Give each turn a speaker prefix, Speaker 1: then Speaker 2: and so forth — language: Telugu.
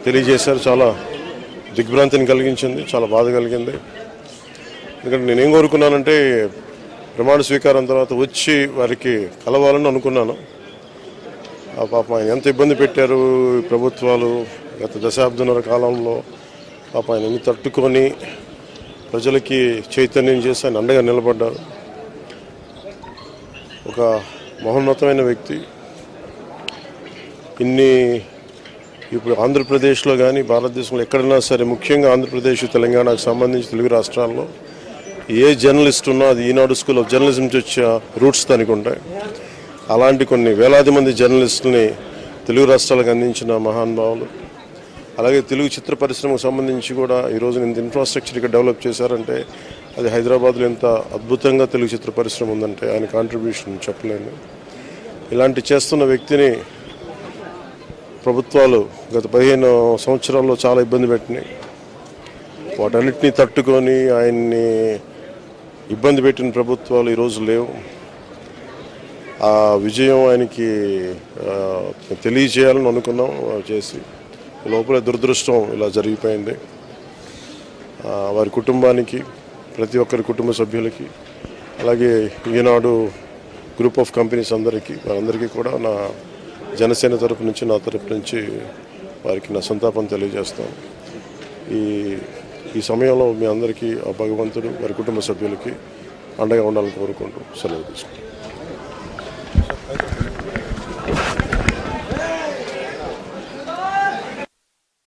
Speaker 1: తెలియజేశారు. చాలా దిగ్భ్రాంతిని కలిగించింది, చాలా బాధ కలిగింది. ఎందుకంటే నేనేం కోరుకున్నానంటే ప్రమాణ స్వీకారం తర్వాత వచ్చి వారికి కలవాలని అనుకున్నాను. ఆ పాప ఆయన ఎంత ఇబ్బంది పెట్టారు ప్రభుత్వాలు గత దశాబ్దన్నర కాలంలో. పాప ఆయన ఎన్ని తట్టుకొని ప్రజలకి చైతన్యం చేసి ఆయన అండగా నిలబడ్డారు. ఒక మహోన్నతమైన వ్యక్తి. ఇప్పుడు ఆంధ్రప్రదేశ్లో కానీ భారతదేశంలో ఎక్కడైనా సరే, ముఖ్యంగా ఆంధ్రప్రదేశ్ తెలంగాణకు సంబంధించి తెలుగు రాష్ట్రాల్లో ఏ జర్నలిస్ట్ ఉన్నా అది ఈనాడు స్కూల్ ఆఫ్ జర్నలిజం నుంచి వచ్చే రూట్స్ దానికి ఉంటాయి. అలాంటి కొన్ని వేలాది మంది జర్నలిస్టులని తెలుగు రాష్ట్రాలకు అందించిన మహానుభావులు. అలాగే తెలుగు చిత్ర పరిశ్రమకు సంబంధించి కూడా ఈరోజు ఇంత ఇన్ఫ్రాస్ట్రక్చర్ ఇక్కడ డెవలప్ చేశారంటే అది హైదరాబాద్లో ఎంత అద్భుతంగా తెలుగు చిత్ర పరిశ్రమ ఉందంటే ఆయన కాంట్రిబ్యూషన్ చెప్పలేను. ఇలాంటి చేస్తున్న వ్యక్తిని ప్రభుత్వాలు గత 15 సంవత్సరాల్లో చాలా ఇబ్బంది పెట్టినాయి. వాటన్నిటినీ తట్టుకొని ఆయన్ని ఇబ్బంది పెట్టిన ప్రభుత్వాలు ఈరోజు లేవు. ఆ విజయం ఆయనకి తెలియజేయాలని అనుకున్నాం, చేసి లోపల దురదృష్టం ఇలా జరిగిపోయింది. వారి కుటుంబానికి, ప్రతి ఒక్కరి కుటుంబ సభ్యులకి, అలాగే ఈనాడు గ్రూప్ ఆఫ్ కంపెనీస్ వారందరికీ కూడా నా జనసేన తరపు నుంచి, నా తరపు నుంచి వారికి నా సంతాపం తెలియజేస్తాను. ఈ సమయంలో మీ అందరికీ ఆ భగవంతుడు వారి కుటుంబ సభ్యులకి అండగా ఉండాలని కోరుకుంటూ సెలవు తీసుకుంటాను.